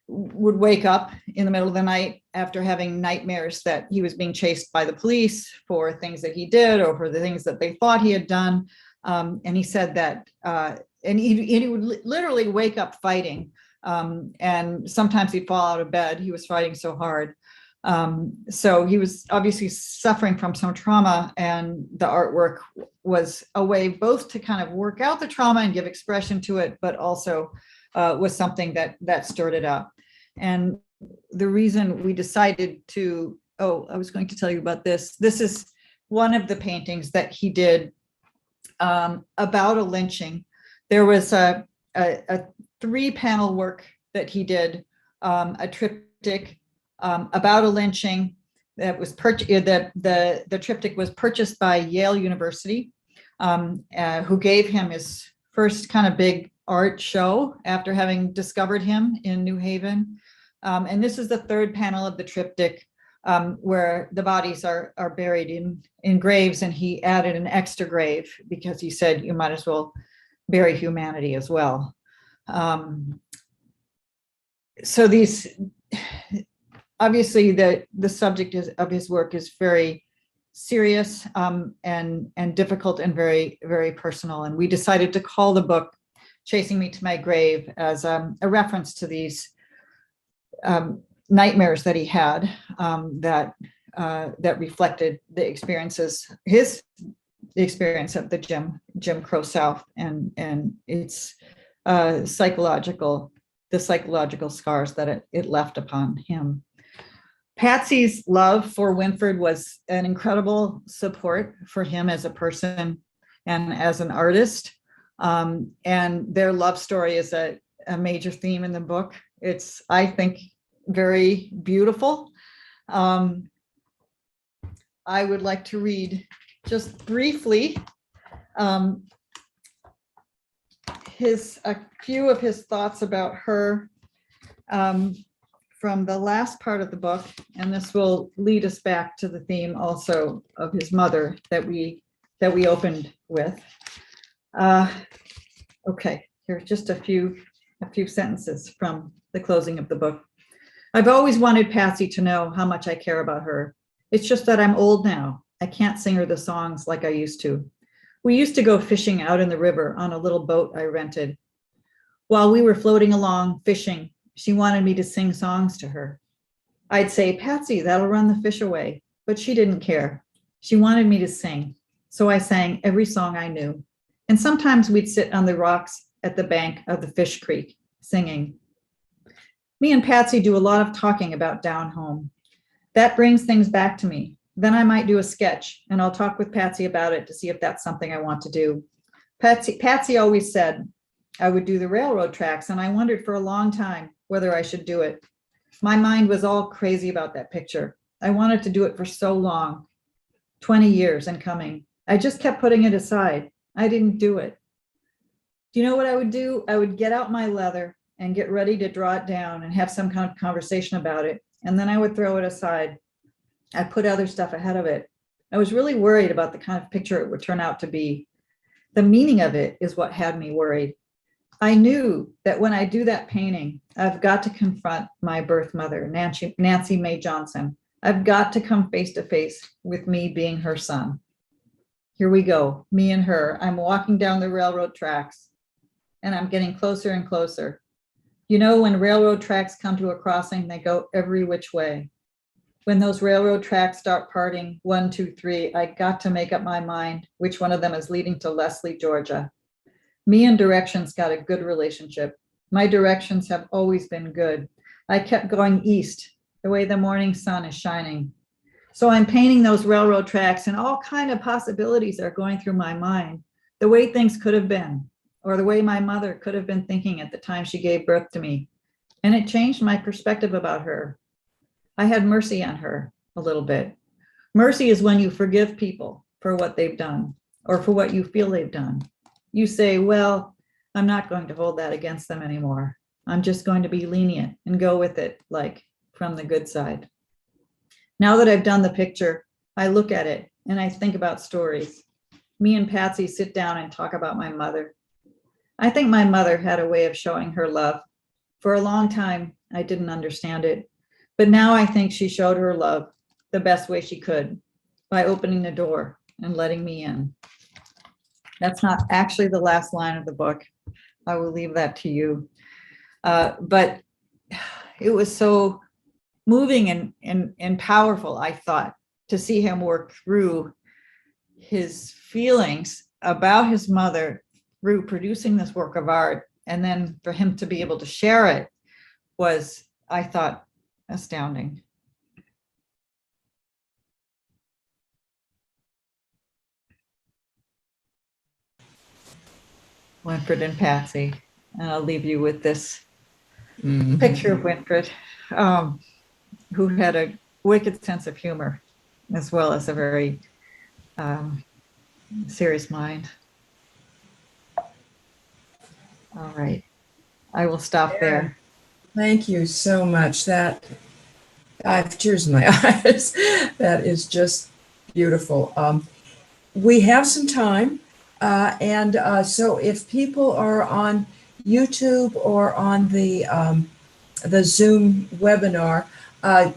would wake up in the middle of the night after having nightmares that he was being chased by the police for things that he did or for the things that they thought he had done. And he said that, and he would literally wake up fighting. And sometimes he'd fall out of bed. He was fighting so hard. So he was obviously suffering from some trauma, and the artwork was a way both to kind of work out the trauma and give expression to it, but also was something that stirred it up. And the reason we decided to, I was going to tell you about this. This is one of the paintings that he did about a lynching. There was a 3-panel work that he did, a triptych about a lynching that was the triptych was purchased by Yale University, who gave him his first kind of big art show after having discovered him in New Haven. And this is the 3rd panel of the triptych, where the bodies are buried in graves, and he added an extra grave because he said you might as well bury humanity as well. So these, obviously the subject of his work is very serious and difficult and very, very personal. And we decided to call the book Chasing Me to My Grave as a reference to these nightmares that he had that reflected the experience of the Jim Crow South and its psychological scars that it left upon him. Patsy's love for Winfred was an incredible support for him as a person and as an artist. And their love story is a major theme in the book. It's, I think, very beautiful. I would like to read just briefly a few of his thoughts about her from the last part of the book, and this will lead us back to the theme also of his mother that we opened with. Okay, here's just a few sentences from the closing of the book. I've always wanted Patsy to know how much I care about her. It's just that I'm old now. I can't sing her the songs like I used to. We used to go fishing out in the river on a little boat I rented. While we were floating along fishing, she wanted me to sing songs to her. I'd say, Patsy, that'll run the fish away, but she didn't care. She wanted me to sing, so I sang every song I knew. And sometimes we'd sit on the rocks at the bank of the fish creek, singing. Me and Patsy do a lot of talking about down home. That brings things back to me. Then I might do a sketch, and I'll talk with Patsy about it to see if that's something I want to do. Patsy always said I would do the railroad tracks, and I wondered for a long time whether I should do it. My mind was all crazy about that picture. I wanted to do it for so long, 20 years and coming. I just kept putting it aside. I didn't do it. Do you know what I would do? I would get out my leather and get ready to draw it down and have some kind of conversation about it. And then I would throw it aside. I put other stuff ahead of it. I was really worried about the kind of picture it would turn out to be. The meaning of it is what had me worried. I knew that when I do that painting, I've got to confront my birth mother, Nancy Mae Johnson. I've got to come face to face with me being her son. Here we go, me and her. I'm walking down the railroad tracks, and I'm getting closer and closer. You know, when railroad tracks come to a crossing, they go every which way. When those railroad tracks start parting, 1, 2, 3, I got to make up my mind which one of them is leading to Leslie, Georgia. Me and directions got a good relationship. My directions have always been good. I kept going east, the way the morning sun is shining. So I'm painting those railroad tracks, and all kind of possibilities are going through my mind. The way things could have been, or the way my mother could have been thinking at the time she gave birth to me. And it changed my perspective about her. I had mercy on her a little bit. Mercy is when you forgive people for what they've done or for what you feel they've done. You say, well, I'm not going to hold that against them anymore. I'm just going to be lenient and go with it, like from the good side. Now that I've done the picture, I look at it and I think about stories. Me and Patsy sit down and talk about my mother. I think my mother had a way of showing her love. For a long time, I didn't understand it. But now I think she showed her love the best way she could, by opening the door and letting me in. That's not actually the last line of the book. I will leave that to you. But it was so moving and powerful, I thought, to see him work through his feelings about his mother through producing this work of art. And then for him to be able to share it was, I thought, astounding. Winfred and Patsy. And I'll leave you with this picture of Winfred, who had a wicked sense of humor, as well as a very serious mind. All right, I will stop there. Thank you so much. That I have tears in my eyes. That is just beautiful. We have some time, and so if people are on YouTube or on the Zoom webinar,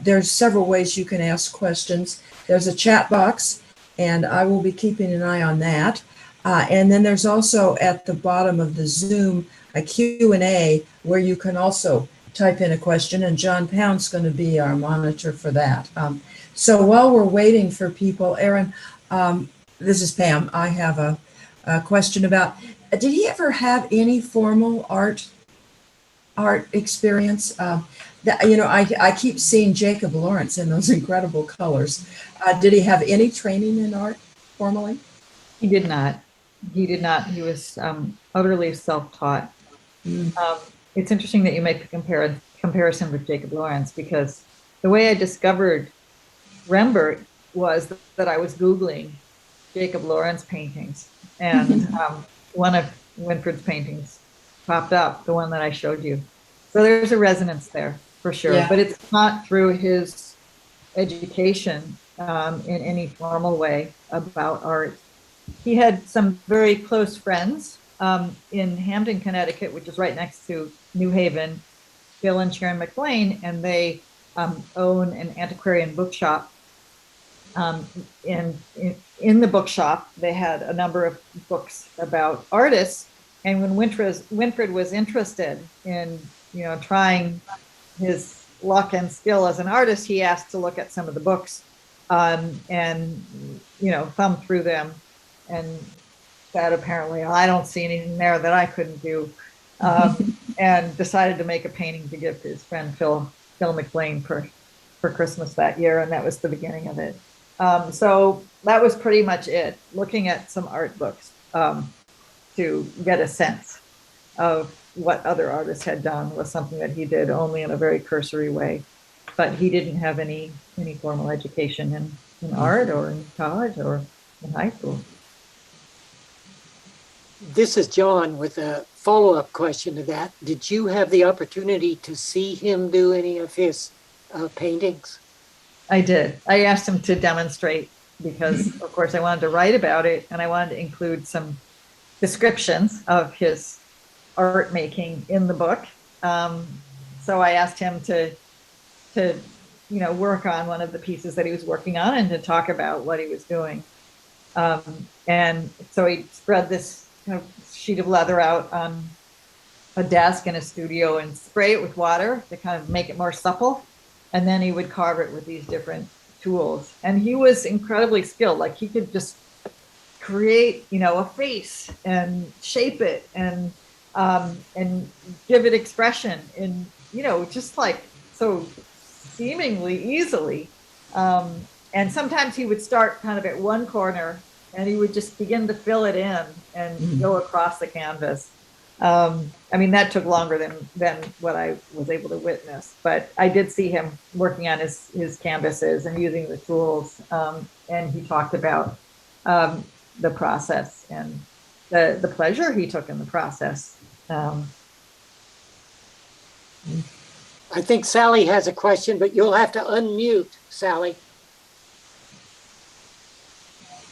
there's several ways you can ask questions. There's a chat box, and I will be keeping an eye on that. And then there's also at the bottom of the Zoom a Q&A where you can also type in a question, and John Pound's going to be our monitor for that. So while we're waiting for people, Erin, this is Pam. I have a question about, did he ever have any formal art experience? I keep seeing Jacob Lawrence in those incredible colors. Did he have any training in art formally? He did not. He did not. He was utterly self-taught. It's interesting that you make the comparison with Jacob Lawrence, because the way I discovered Rembert was that I was Googling Jacob Lawrence paintings, and one of Winfred's paintings popped up, the one that I showed you. So there's a resonance there for sure, Yeah. but it's not through his education in any formal way about art. He had some very close friends in Hamden, Connecticut, which is right next to New Haven, Bill and Sharon McLean, and they own an antiquarian bookshop. In the bookshop, they had a number of books about artists. And when Winfred was interested in, trying his luck and skill as an artist, he asked to look at some of the books and, thumb through them, and said, apparently, I don't see anything there that I couldn't do, and decided to make a painting to give to his friend Phil McLean for Christmas that year, and that was the beginning of it. So that was pretty much it, looking at some art books to get a sense of what other artists had done was something that he did only in a very cursory way. But he didn't have any formal education in art or in college or in high school. This is John with a follow-up question to that. Did you have the opportunity to see him do any of his paintings? I did. I asked him to demonstrate because, of course, I wanted to write about it, and I wanted to include some descriptions of his art making in the book. So I asked him to work on one of the pieces that he was working on and to talk about what he was doing. And so he spread this sheet of leather out on a desk in a studio and spray it with water to kind of make it more supple. And then he would carve it with these different tools. And he was incredibly skilled. Like, he could just create, a face and shape it and give it expression in, just like so seemingly easily. And sometimes he would start kind of at one corner and he would just begin to fill it in and go across the canvas. That took longer than what I was able to witness, but I did see him working on his canvases and using the tools. And he talked about the process and the pleasure he took in the process. I think Sally has a question, but you'll have to unmute, Sally.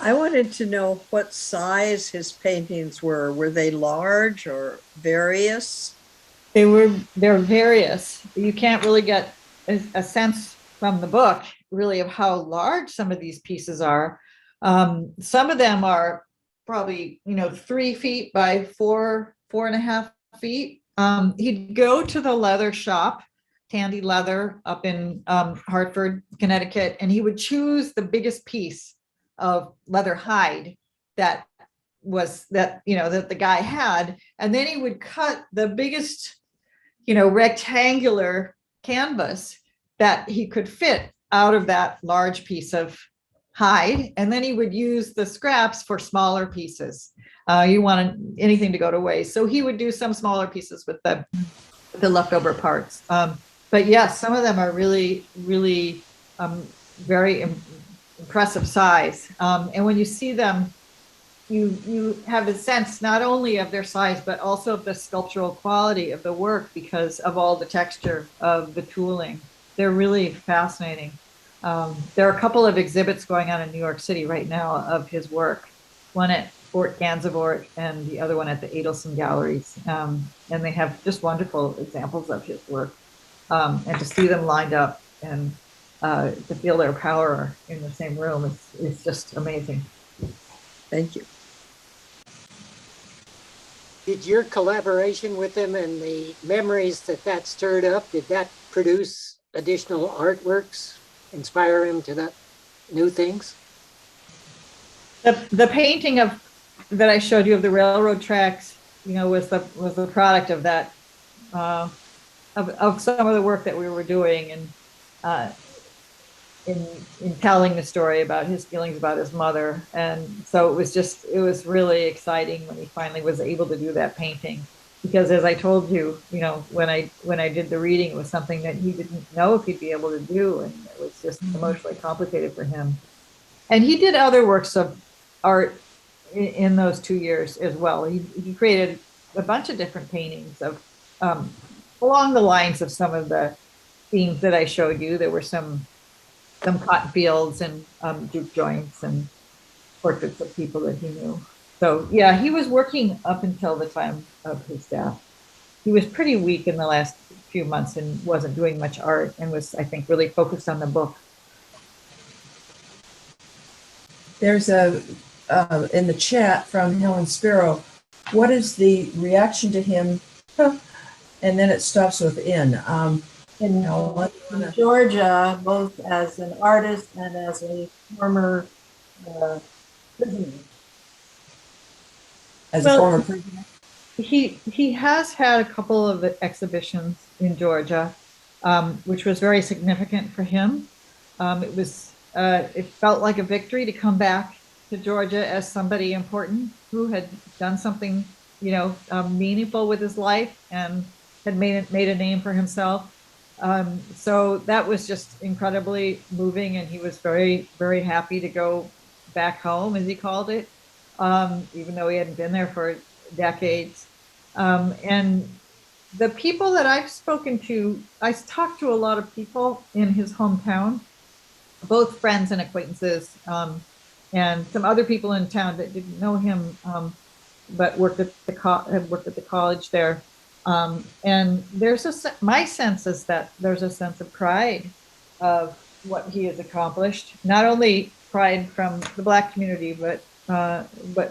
I wanted to know what size his paintings were. Were they large or various? They're various. You can't really get a sense from the book really of how large some of these pieces are. Some of them are probably 3 feet by 4.5 feet. He'd go to the leather shop, Tandy Leather, up in Hartford, Connecticut, and he would choose the biggest piece of leather hide that the guy had, and then he would cut the biggest rectangular canvas that he could fit out of that large piece of hide, and then he would use the scraps for smaller pieces. You wanted anything to go to waste, so he would do some smaller pieces with the leftover parts. But yes, some of them are really very impressive size, and when you see them, you have a sense not only of their size but also of the sculptural quality of the work because of all the texture of the tooling. They're really fascinating. There are a couple of exhibits going on in New York City right now of his work, one at Fort Gansevoort and the other one at the Adelson Galleries, and they have just wonderful examples of his work, and to see them lined up and to feel their power in the same room is just amazing. Thank you. Did your collaboration with him and the memories that stirred up, did that produce additional artworks, inspire him to that new things? The painting that I showed you of the railroad tracks, was the product of that, of some of the work that we were doing and in telling the story about his feelings about his mother. And so it was really exciting when he finally was able to do that painting. because as I told you, when I did the reading, it was something that he didn't know if he'd be able to do, and it was just emotionally complicated for him. And he did other works of art in those 2 years as well. He created a bunch of different paintings of along the lines of some of the themes that I showed you. There were some cotton fields and juke joints and portraits of people that he knew. So yeah, he was working up until the time of his death. He was pretty weak in the last few months and wasn't doing much art, and was, I think, really focused on the book. There's in the chat from Helen Sparrow, what is the reaction to him? And then it stops with in. In Georgia, both as an artist and as a former prisoner. As a former prisoner? He has had a couple of exhibitions in Georgia, which was very significant for him. It felt like a victory to come back to Georgia as somebody important who had done something, meaningful with his life and had made a name for himself. So that was just incredibly moving, and he was very, very happy to go back home, as he called it, even though he hadn't been there for decades. And the people that I've spoken to, I talked to a lot of people in his hometown, both friends and acquaintances, and some other people in town that didn't know him, but worked at the college there. And my sense is that there's a sense of pride of what he has accomplished, not only pride from the Black community, but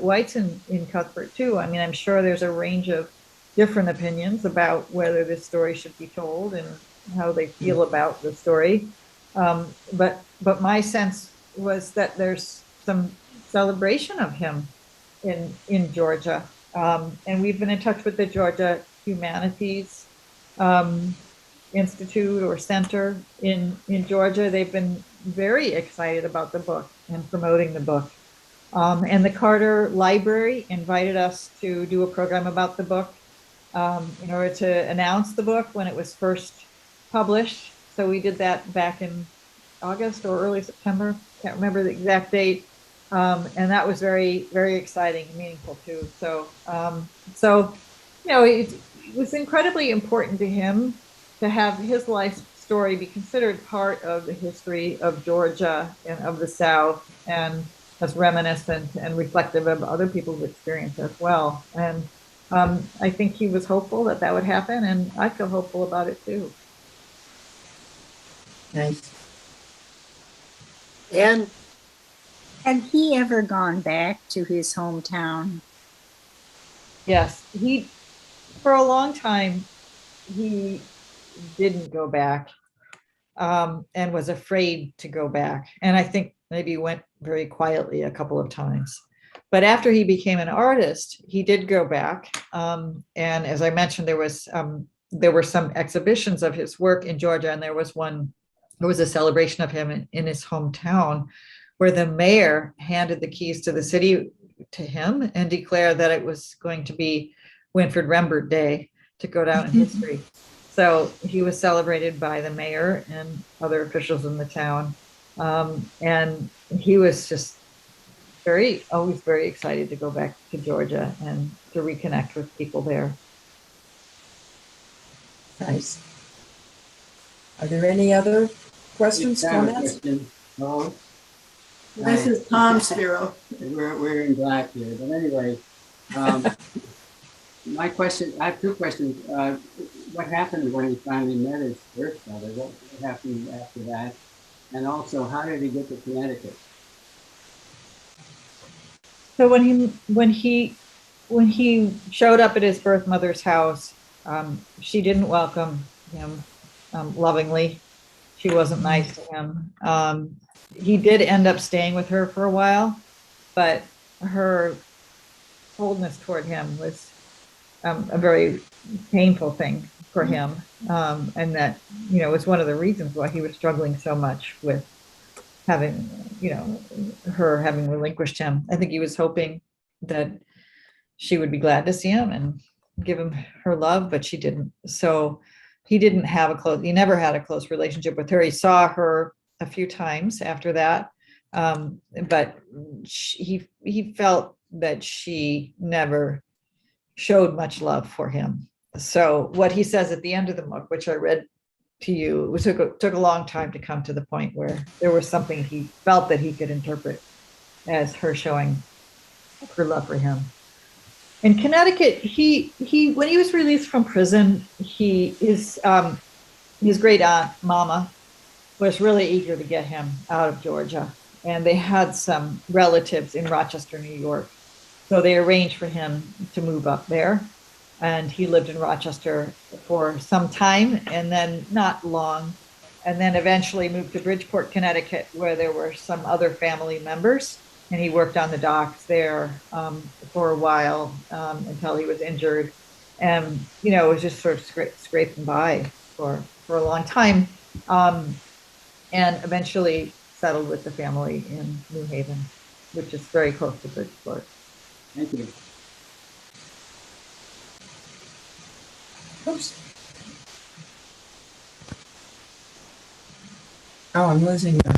whites in Cuthbert too. I mean, I'm sure there's a range of different opinions about whether this story should be told and how they feel about the story. But my sense was that there's some celebration of him in Georgia. And we've been in touch with the Georgia Humanities Institute or Center in Georgia. They've been very excited about the book and promoting the book. And the Carter Library invited us to do a program about the book in order to announce the book when it was first published. So we did that back in August or early September. Can't remember the exact date. And that was very, very exciting and meaningful too. So, it was incredibly important to him to have his life story be considered part of the history of Georgia and of the South, and as reminiscent and reflective of other people's experience as well. And I think he was hopeful that would happen, and I feel hopeful about it too. Nice. And Had he ever gone back to his hometown? Yes, for a long time, he didn't go back and was afraid to go back. And I think maybe went very quietly a couple of times. But after he became an artist, he did go back. And as I mentioned, there were some exhibitions of his work in Georgia, and there was a celebration of him in his hometown, where the mayor handed the keys to the city to him and declared that it was going to be Winfred Rembert Day to go down in history. So he was celebrated by the mayor and other officials in the town. And he was just always very excited to go back to Georgia and to reconnect with people there. Nice. Are there any other questions, comments? This is Tom Spiro. We're in black here, but anyway, my question, I have two questions. What happened when he finally met his birth mother? What happened after that? And also, how did he get to Connecticut? So when he showed up at his birth mother's house, she didn't welcome him lovingly. She wasn't nice to him. He did end up staying with her for a while, but her coldness toward him was a very painful thing for him. And that, was one of the reasons why he was struggling so much with having, her having relinquished him. I think he was hoping that she would be glad to see him, and give him her love, but she didn't. So he never had a close relationship with her. He saw her a few times after that. But he felt that she never showed much love for him. So what he says at the end of the book, which I read to you, it took a long time to come to the point where there was something he felt that he could interpret as her showing her love for him. In Connecticut, he when he was released from prison, his great aunt Mama was really eager to get him out of Georgia, and they had some relatives in Rochester, New York, so they arranged for him to move up there, and he lived in Rochester for some time, and then not long, and then eventually moved to Bridgeport, Connecticut, where there were some other family members. And he worked on the docks there for a while until he was injured, and it was just sort of scraping by for a long time, and eventually settled with the family in New Haven, which is very close to Bridgeport. Thank you. Oops. Oh, I'm losing the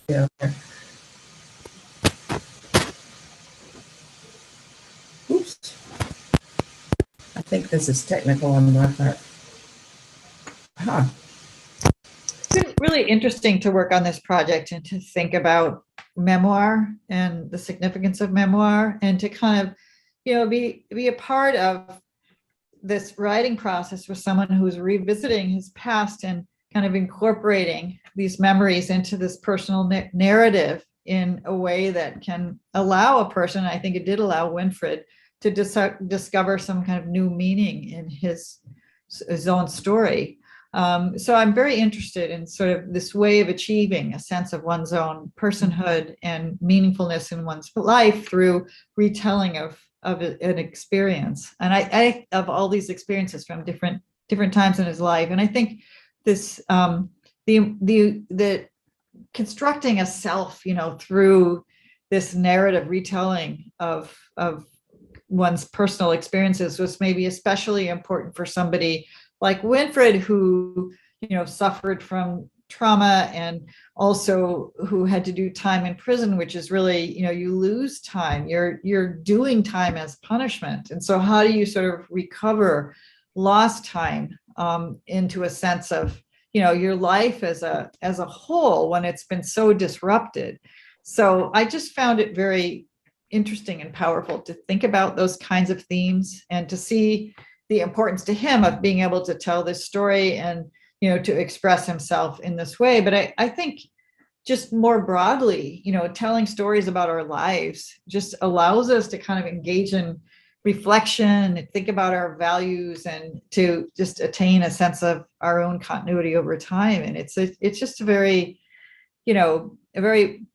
video there. Oops. I think this is technical on my part. Huh. It's been really interesting to work on this project and to think about memoir and the significance of memoir, and to kind of, be a part of this writing process with someone who's revisiting his past and kind of incorporating these memories into this personal narrative in a way that can allow a person, I think it did allow Winfred, to discover some kind of new meaning in his own story. So I'm very interested in sort of this way of achieving a sense of one's own personhood and meaningfulness in one's life through retelling of an experience. And I of all these experiences from different times in his life. And I think this the constructing a self, through this narrative retelling of one's personal experiences was maybe especially important for somebody like Winfred, who, suffered from trauma and also who had to do time in prison, which is really, you lose time, you're doing time as punishment. And so how do you sort of recover lost time into a sense of, your life as a whole when it's been so disrupted? So I just found it very interesting and powerful to think about those kinds of themes and to see the importance to him of being able to tell this story and, to express himself in this way. But I think just more broadly, telling stories about our lives just allows us to kind of engage in reflection and think about our values and to just attain a sense of our own continuity over time. And it's just a very, a very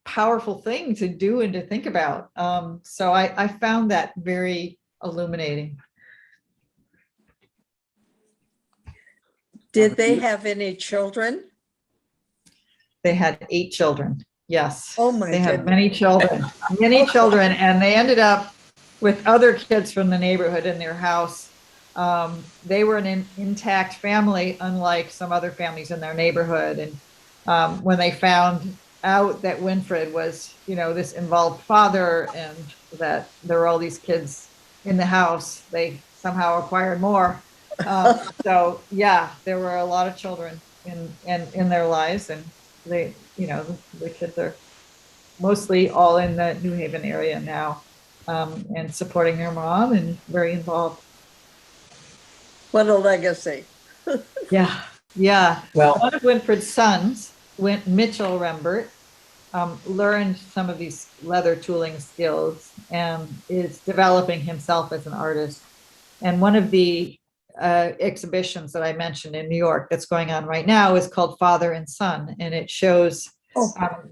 powerful thing to do and to think about. So I found that very illuminating. Did they have any children? They had 8 children. Yes. Oh my They had goodness. many children, and they ended up with other kids from the neighborhood in their house. They were an intact family, unlike some other families in their neighborhood. And when they found out that Winfred was, this involved father and that there were all these kids in the house, they somehow acquired more. So yeah, there were a lot of children in their lives, and they, the kids are mostly all in the New Haven area now, and supporting their mom and very involved. What a legacy. Yeah. Yeah. Well, One of Winfred's sons, Mitchell Rembert, learned some of these leather tooling skills and is developing himself as an artist. And one of the exhibitions that I mentioned in New York that's going on right now is called Father and Son, and it shows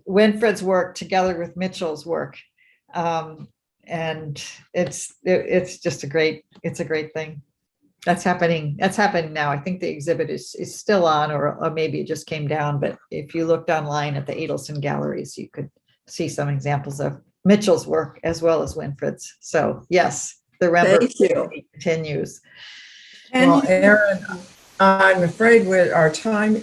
Winfred's work together with Mitchell's work, and it's just a great thing. That's happening now. I think the exhibit is still on, or maybe it just came down, but if you looked online at the Adelson galleries, you could see some examples of Mitchell's work as well as Winfred's. So yes, the Rembert Thank you. legacy continues. Well, Erin, I'm afraid our time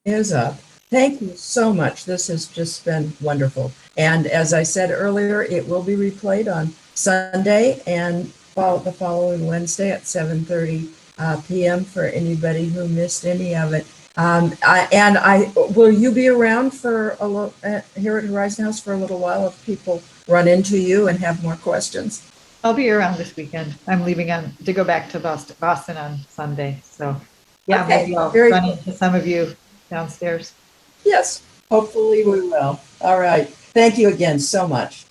is up. Thank you so much. This has just been wonderful. And as I said earlier, it will be replayed on Sunday and the following Wednesday at 7:30 p.m. for anybody who missed any of it. Will you be around for here at Horizon House for a little while if people run into you and have more questions? I'll be around this weekend. I'm leaving to go back to Boston on Sunday. So yeah, Okay, maybe I'll very run good. into some of you downstairs. Yes, hopefully we will. All right. Thank you again so much.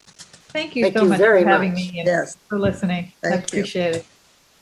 Thank you Thank so you much very for having much. me and Yes. for listening. I Thank you. appreciate it.